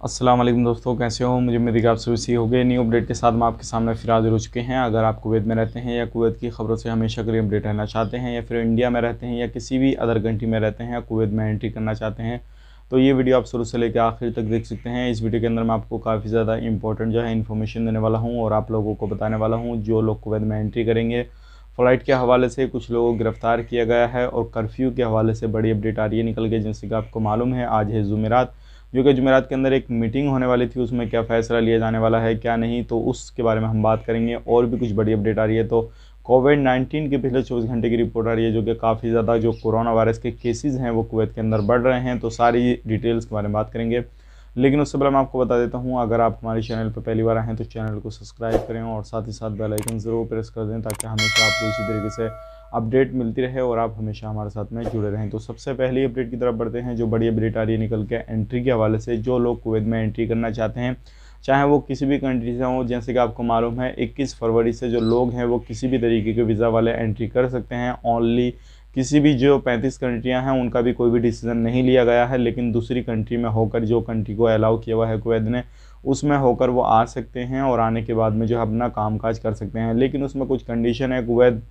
अस्सलाम वालेकुम दोस्तों, कैसे हो। मुझे उम्मीद है कि आप सभी सही हो गए। न्यू अपडेट के साथ हम आपके सामने फिर हाजिर हो चुके हैं। अगर आप कुवैत में रहते हैं या कुवैत की खबरों से हमेशा के लिए अपडेट रहना चाहते हैं, या फिर इंडिया में रहते हैं या किसी भी अदर कंट्री में रहते हैं या कुवैत में एंट्री करना चाहते हैं, तो ये वीडियो आप शुरू से लेकर आखिर तक देख सकते हैं। इस वीडियो के अंदर मैं आपको काफ़ी ज़्यादा इंपॉर्टेंट जो है इन्फॉर्मेशन देने वाला हूँ और आप लोगों को बताने वाला हूँ जो लोग कुवैत में एंट्री करेंगे। फ़्लाइट के हवाले से कुछ लोगों को गिरफ़्तार किया गया है और कर्फ्यू के हवाले से बड़ी अपडेट आ रही है निकल के। जैसे कि आपको मालूम है, आज है जुमेरात, जो कि जुमेरात के अंदर एक मीटिंग होने वाली थी। उसमें क्या फ़ैसला लिया जाने वाला है क्या नहीं, तो उसके बारे में हम बात करेंगे। और भी कुछ बड़ी अपडेट आ रही है। तो कोविड-19 के पिछले 24 घंटे की रिपोर्ट आ रही है, जो कि काफ़ी ज़्यादा जो कोरोना वायरस के केसेज़ हैं वो कुवैत के अंदर बढ़ रहे हैं। तो सारी डिटेल्स के बारे में बात करेंगे। लेकिन उससे पहले मैं आपको बता देता हूँ, अगर आप हमारे चैनल पर पहली बार आए हैं तो चैनल को सब्सक्राइब करें और साथ ही साथ बेल आइकन ज़रूर प्रेस कर दें, ताकि हमेशा आपको इसी तरीके से अपडेट मिलती रहे और आप हमेशा हमारे साथ में जुड़े रहें। तो सबसे पहली अपडेट की तरफ बढ़ते हैं। जो बड़ी अपडेट आ रही है निकल के एंट्री के हवाले से, जो लोग कुवैत में एंट्री करना चाहते हैं, चाहे वो किसी भी कंट्री से हों। जैसे कि आपको मालूम है, 21 फरवरी से जो लोग हैं वो किसी भी तरीके के वीज़ा वाले एंट्री कर सकते हैं। ओनली किसी भी जो 35 कंट्रियां हैं उनका भी कोई भी डिसीज़न नहीं लिया गया है, लेकिन दूसरी कंट्री में होकर, जो कंट्री को अलाउ किया हुआ है कुवैत ने, उसमें होकर वो आ सकते हैं और आने के बाद में जो है अपना कामकाज कर सकते हैं। लेकिन उसमें कुछ कंडीशन है। कुवैत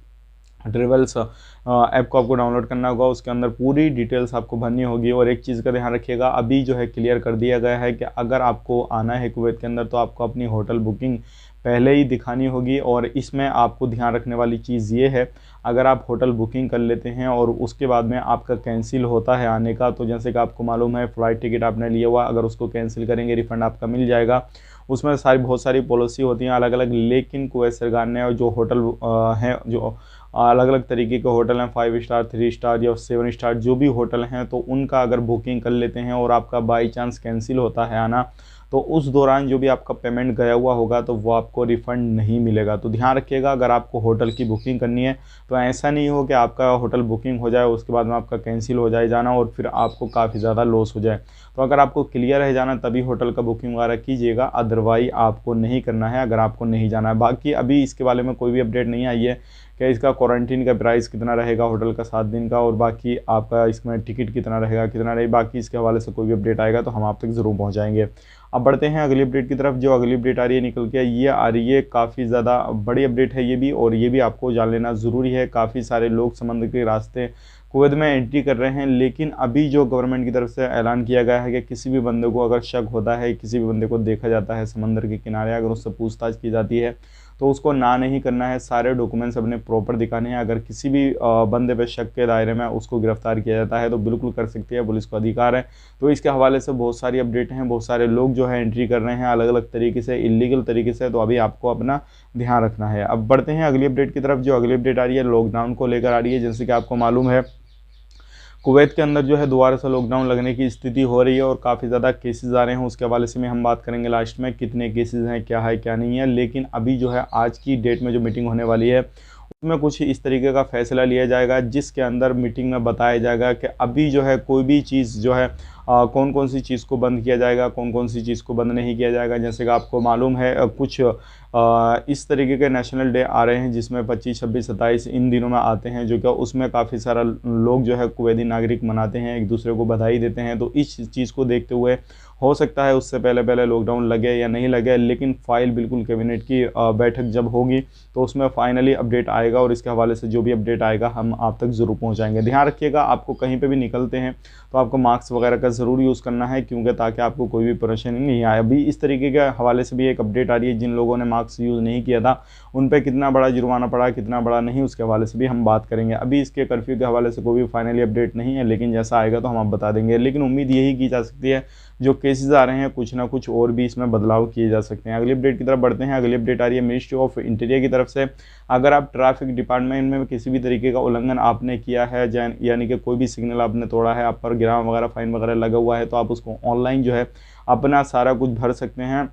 ट्रेवल्स ऐप को आपको डाउनलोड करना होगा, उसके अंदर पूरी डिटेल्स आपको भरनी होगी। और एक चीज़ का ध्यान रखिएगा, अभी जो है क्लियर कर दिया गया है कि अगर आपको आना है कुवैत के अंदर तो आपको अपनी होटल बुकिंग पहले ही दिखानी होगी। और इसमें आपको ध्यान रखने वाली चीज़ ये है, अगर आप होटल बुकिंग कर लेते हैं और उसके बाद में आपका कैंसिल होता है आने का, तो जैसे कि आपको मालूम है फ़्लाइट टिकट आपने लिया हुआ, अगर उसको कैंसिल करेंगे रिफ़ंड आपका मिल जाएगा। उसमें बहुत सारी पॉलिसी होती हैं अलग अलग। लेकिन कुवैत सरकार ने जो होटल हैं, जो अलग अलग तरीके के होटल हैं, 5 स्टार, 3 स्टार या 7 स्टार जो भी होटल हैं, तो उनका अगर बुकिंग कर लेते हैं और आपका बाई चांस कैंसिल होता है आना, तो उस दौरान जो भी आपका पेमेंट गया हुआ होगा तो वो आपको रिफ़ंड नहीं मिलेगा। तो ध्यान रखिएगा, अगर आपको होटल की बुकिंग करनी है तो ऐसा नहीं हो कि आपका होटल बुकिंग हो जाए, उसके बाद में आपका कैंसिल हो जाए जाना और फिर आपको काफ़ी ज़्यादा लॉस हो जाए। तो अगर आपको क्लियर है जाना तभी होटल का बुकिंग वगैरह कीजिएगा, अदरवाइज आपको नहीं करना है अगर आपको नहीं जाना है। बाकी अभी इसके बारे में कोई भी अपडेट नहीं आई है कि इसका क्वारंटीन का प्राइस कितना रहेगा, होटल का 7 दिन का, और बाकी आपका इसमें टिकट कितना रहेगा, कितना रहे। बाकी इसके हवाले से कोई भी अपडेट आएगा तो हम आप तक ज़रूर पहुँचाएँगे। अब बढ़ते हैं अगली अपडेट की तरफ। जो अगली अपडेट आ रही है निकल के, ये आ रही है काफ़ी ज़्यादा बड़ी अपडेट है ये भी, और ये भी आपको जान लेना ज़रूरी है। काफ़ी सारे लोग समंदर के रास्ते कुवैत में एंट्री कर रहे हैं, लेकिन अभी जो गवर्नमेंट की तरफ से ऐलान किया गया है कि किसी भी बंदे को अगर शक होता है, किसी भी बंदे को देखा जाता है समंदर के किनारे, अगर उससे पूछताछ की जाती है तो उसको ना नहीं करना है। सारे डॉक्यूमेंट्स अपने प्रॉपर दिखाने हैं। अगर किसी भी बंदे पे शक के दायरे में उसको गिरफ्तार किया जाता है तो बिल्कुल कर सकती है, पुलिस को अधिकार है। तो इसके हवाले से बहुत सारी अपडेट हैं। बहुत सारे लोग जो है एंट्री कर रहे हैं अलग अलग तरीके से, इलीगल तरीके से। तो अभी आपको अपना ध्यान रखना है। अब बढ़ते हैं अगली अपडेट की तरफ। जो अगली अपडेट आ रही है लॉकडाउन को लेकर आ रही है। जैसे कि आपको मालूम है, कुवैत के अंदर जो है दोबारा से लॉकडाउन लगने की स्थिति हो रही है और काफ़ी ज़्यादा केसेस आ रहे हैं। उसके हवाले से में हम बात करेंगे लास्ट में, कितने केसेस हैं, क्या है क्या नहीं है। लेकिन अभी जो है आज की डेट में जो मीटिंग होने वाली है उसमें कुछ इस तरीके का फैसला लिया जाएगा, जिसके अंदर मीटिंग में बताया जाएगा कि अभी जो है कोई भी चीज़ जो है कौन कौन सी चीज़ को बंद किया जाएगा, कौन कौन सी चीज़ को बंद नहीं किया जाएगा। जैसे कि आपको मालूम है, कुछ इस तरीके के नेशनल डे आ रहे हैं जिसमें 25, 26, 27 इन दिनों में आते हैं, जो कि उसमें काफ़ी सारा लोग जो है कुवैती नागरिक मनाते हैं, एक दूसरे को बधाई देते हैं। तो इस चीज़ को देखते हुए हो सकता है उससे पहले पहले लॉकडाउन लगे या नहीं लगे, लेकिन फाइल बिल्कुल कैबिनेट की बैठक जब होगी तो उसमें फाइनली अपडेट आएगा और इसके हवाले से जो भी अपडेट आएगा हम आप तक ज़रूर पहुंचाएंगे। ध्यान रखिएगा, आपको कहीं पे भी निकलते हैं तो आपको मास्क वगैरह का ज़रूर यूज़ करना है, क्योंकि ताकि आपको कोई भी परेशानी नहीं आए। अभी इस तरीके के हवाले से भी एक अपडेट आ रही है, जिन लोगों ने मास्क यूज़ नहीं किया था उन पर कितना बड़ा जुर्माना पड़ा, कितना बड़ा नहीं, उसके हवाले से भी हम बात करेंगे। अभी इसके कर्फ्यू के हवाले से कोई भी फाइनली अपडेट नहीं है, लेकिन जैसा आएगा तो हम आप बता देंगे। लेकिन उम्मीद यही की जा सकती है, जो केसेस आ रहे हैं कुछ ना कुछ और भी इसमें बदलाव किए जा सकते हैं। अगली अपडेट की तरफ बढ़ते हैं। अगली अपडेट आ रही है मिनिस्ट्री ऑफ इंटीरियर की तरफ से। अगर आप ट्रैफिक डिपार्टमेंट में किसी भी तरीके का उल्लंघन आपने किया है, यानी कि कोई भी सिग्नल आपने तोड़ा है, आप पर गिराम वगैरह फाइन वगैरह लगा हुआ है, तो आप उसको ऑनलाइन जो है अपना सारा कुछ भर सकते हैं।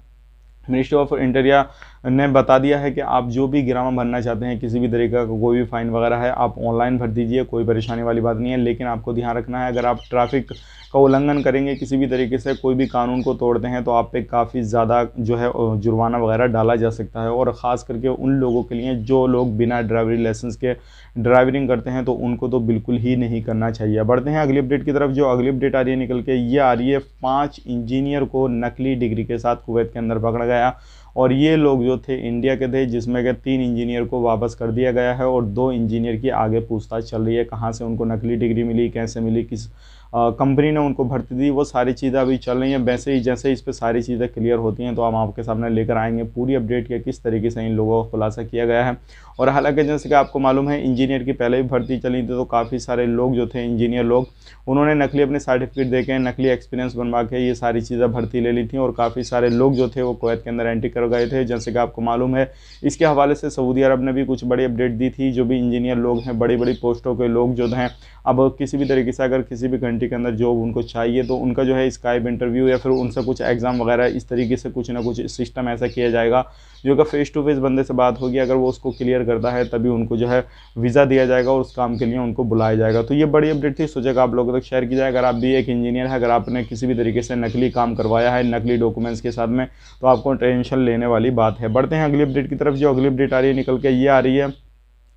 मिनिस्ट्री ऑफ इंटीरियर ने बता दिया है कि आप जो भी गिरामा भरना चाहते हैं, किसी भी तरीके का कोई भी फ़ाइन वगैरह है, आप ऑनलाइन भर दीजिए, कोई परेशानी वाली बात नहीं है। लेकिन आपको ध्यान रखना है, अगर आप ट्रैफिक का उल्लंघन करेंगे, किसी भी तरीके से कोई भी कानून को तोड़ते हैं, तो आप पे काफ़ी ज़्यादा जो है जुर्माना वगैरह डाला जा सकता है। और ख़ास करके उन लोगों के लिए जो लोग बिना ड्राइवरी लाइसेंस के ड्राइविंग करते हैं, तो उनको तो बिल्कुल ही नहीं करना चाहिए। बढ़ते हैं अगली अपडेट की तरफ। जो अगली अपडेट आ रही है निकल के, ये आ रही है 5 इंजीनियर को नकली डिग्री के साथ कुवैत के अंदर पकड़ा गया। और ये लोग जो थे इंडिया के थे, जिसमें के 3 इंजीनियर को वापस कर दिया गया है और 2 इंजीनियर की आगे पूछताछ चल रही है। कहाँ से उनको नकली डिग्री मिली, कैसे मिली, किस कंपनी ने उनको भर्ती दी, वो सारी चीज़ें अभी चल रही हैं। वैसे ही जैसे इस पर सारी चीज़ें क्लियर होती हैं तो हम आपके सामने लेकर आएंगे पूरी अपडेट के किस तरीके से इन लोगों का खुलासा किया गया है। और हालांकि जैसे कि आपको मालूम है, इंजीनियर की पहले भी भर्ती चली थी, तो काफ़ी सारे लोग जो थे इंजीनियर लोग, उन्होंने नकली अपने सर्टिफिकेट देके, नकली एक्सपीरियंस बनवा के ये सारी चीज़ें भर्ती ले ली थी। और काफ़ी सारे लोग जो थे वो कुवैत के अंदर एंट्री कर गए थे, जैसे कि आपको मालूम है। इसके हवाले से सऊदी अरब ने भी कुछ बड़ी अपडेट दी थी। जो भी इंजीनियर लोग हैं, बड़ी बड़ी पोस्टों के लोग जो हैं, अब किसी भी तरीके से अगर किसी भी कंट्री के अंदर जॉब उनको चाहिए, तो उनका जो है स्काइप इंटरव्यू या फिर उनसे कुछ एग्ज़ाम वगैरह, इस तरीके से कुछ ना कुछ सिस्टम ऐसा किया जाएगा जो कि फेस टू फेस बंदे से बात होगी। अगर वो उसको क्लियर करता है, तभी उनको जो है वीज़ा दिया जाएगा और उस काम के लिए उनको बुलाया जाएगा। तो ये बड़ी अपडेट थी, सोचा कि आप लोगों तक शेयर की जाए। अगर आप भी एक इंजीनियर है, अगर आपने किसी भी तरीके से नकली काम करवाया है नकली डॉक्यूमेंट्स के साथ में, तो आपको टेंशन लेने वाली बात है। बढ़ते हैं अगली अपडेट की तरफ। जो अगली अपडेट आ रही है निकल के, ये आ रही है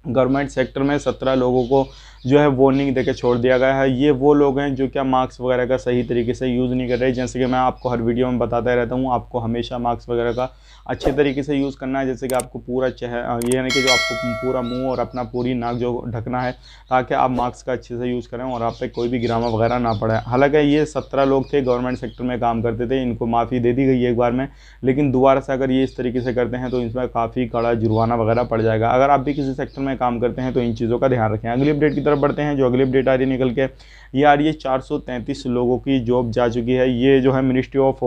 गवर्नमेंट सेक्टर में 17 लोगों को जो है वार्निंग देके छोड़ दिया गया है। ये वो लोग हैं जो क्या मार्क्स वगैरह का सही तरीके से यूज़ नहीं कर रहे। जैसे कि मैं आपको हर वीडियो में बताता रहता हूँ, आपको हमेशा मार्क्स वगैरह का अच्छे तरीके से यूज़ करना है। जैसे कि आपको पूरा चेहरा, ये यानी कि जो आपको पूरा मुंह और अपना पूरी नाक जो ढकना है, ताकि आप मार्क्स का अच्छे से यूज़ करें और आप पे कोई भी गिरामा वगैरह ना पड़े। हालांकि ये 17 लोग थे, गवर्नमेंट सेक्टर में काम करते थे, इनको माफ़ी दे दी गई है एक बार में, लेकिन दोबारा से अगर ये इस तरीके से करते हैं तो इसमें काफ़ी कड़ा जुर्माना वगैरह पड़ जाएगा। अगर आप भी किसी सेक्टर में काम करते हैं तो इन चीज़ों का ध्यान रखें। अगली अपडेट की तरफ बढ़ते हैं। जो अगली अपडेट आ रही है निकल के, ये आ रही है 433 लोगों की जॉब जा चुकी है। ये जो है मिनिस्ट्री ऑफ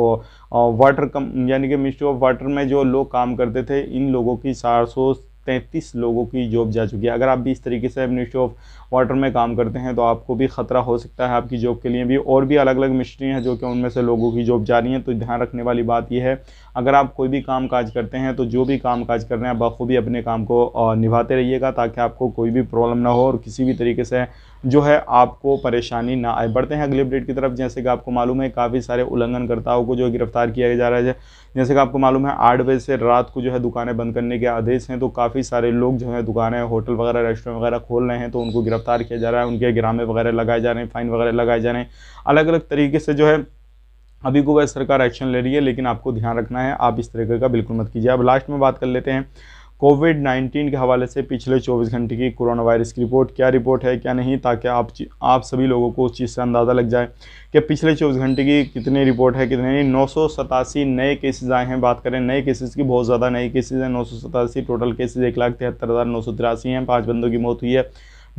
वाटर यानी कि मिनिस्ट्री ऑफ वाटर में जो लोग काम करते थे, इन लोगों की 433 लोगों की जॉब जा चुकी है। अगर आप भी इस तरीके से मिनिस्ट्री ऑफ वाटर में काम करते हैं तो आपको भी ख़तरा हो सकता है आपकी जॉब के लिए भी। और भी अलग अलग मिनिस्ट्री हैं जो कि उनमें से लोगों की जॉब जा रही हैं। तो ध्यान रखने वाली बात यह है, अगर आप कोई भी काम काज करते हैं तो जो भी काम काज कर रहे हैं बखूबी अपने काम को निभाते रहिएगा, ताकि आपको कोई भी प्रॉब्लम ना हो और किसी भी तरीके से जो है आपको परेशानी ना आए। बढ़ते हैं अगली अपडेट की तरफ। जैसे कि आपको मालूम है, काफ़ी सारे उल्लंघनकर्ताओं को जो गिरफ्तार किया जा रहा है। जैसे कि आपको मालूम है, 8 बजे से रात को जो है दुकानें बंद करने के आदेश हैं। तो काफ़ी सारे लोग जो है दुकानें, होटल वगैरह, रेस्टोरेंट वगैरह खोल रहे हैं, तो उनको गिरफ्तार किया जा रहा है, उनके गिरामे वगैरह लगाए जा रहे हैं, फाइन वगैरह लगाए जा रहे हैं। अलग अलग तरीके से जो है अभी कुवैत सरकार एक्शन ले रही है, लेकिन आपको ध्यान रखना है, आप इस तरीके का बिल्कुल मत कीजिए। अब लास्ट में बात कर लेते हैं कोविड-19 के हवाले से पिछले 24 घंटे की कोरोना वायरस की रिपोर्ट। क्या रिपोर्ट है क्या नहीं, ताकि आप सभी लोगों को उस चीज़ से अंदाज़ा लग जाए कि पिछले 24 घंटे की कितनी रिपोर्ट है, कितने नहीं। 987 नए केसेस आए हैं। बात करें नए केसेस की, बहुत ज़्यादा नए केसेस हैं। 987 टोटल केसेस 1,73,983 हैं। 5 बंदों की मौत हुई है।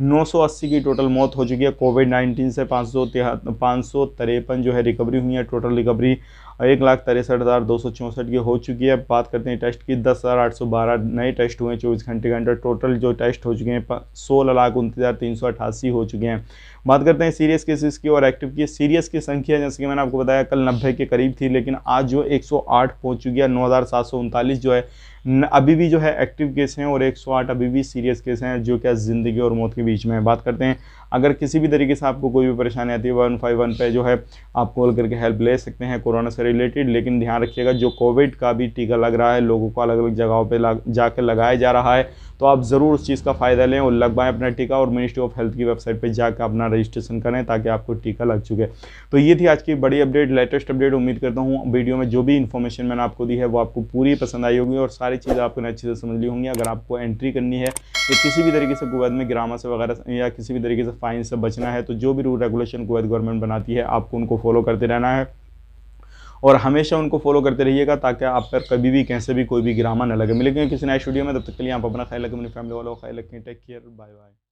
980 की टोटल मौत हो चुकी है। कोविड-19 से 553 जो है रिकवरी हुई है। टोटल रिकवरी 1,63,264 की हो चुकी है। बात करते हैं टेस्ट की, 10,812 नए टेस्ट हुए 24 घंटे के अंदर। टोटल जो टेस्ट हो चुके हैं 16,29,388 हो चुके हैं। बात करते हैं सीरियस केसेस की और एक्टिव की। सीरियस की संख्या जैसे कि मैंने आपको बताया कल 90 के करीब थी, लेकिन आज जो 108 पहुंच चुकी है। 9,739 जो है अभी भी जो है एक्टिव केस हैं और 108 अभी भी सीरियस केस हैं, जो क्या ज़िंदगी और मौत के बीच में है। बात करते हैं, अगर किसी भी तरीके से आपको कोई भी परेशानी आती है 151 पे जो है आप कॉल करके हेल्प ले सकते हैं कोरोना से रिलेटेड। लेकिन ध्यान रखिएगा, जो कोविड का भी टीका लग रहा है, लोगों को अलग अलग जगहों पे जाकर लगाया जा रहा है, तो आप ज़रूर उस चीज़ का फ़ायदा लें और लगवाएं अपना टीका। और मिनिस्ट्री ऑफ हेल्थ की वेबसाइट पर जाकर अपना रजिस्ट्रेशन करें ताकि आपको टीका लग चुके। तो ये थी आज की बड़ी अपडेट, लेटेस्ट अपडेट। उम्मीद करता हूँ वीडियो में जो भी इन्फॉर्मेशन मैंने आपको दी है वो आपको पूरी पसंद आई होगी और सारी चीज़ें आपने अच्छे से समझ ली होंगी। अगर आपको एंट्री करनी है तो किसी भी तरीके से कुवैत में गिरामा से वगैरह या किसी भी तरीके से फ़ाइन से बचना है, तो जो भी रूल रेगुलेशन कुवैत गवर्नमेंट बनाती है आपको उनको फॉलो करते रहना है और हमेशा उनको फॉलो करते रहिएगा, ताकि आप पर कभी भी कैसे भी कोई भी गिरामा न लगे। मिलेंगे किसी नए स्टूडियो में, तब तक के लिए आप अपना ख्याल रखें, अपनी फैमिली वालों का ख्याल रखें। Take care, bye bye.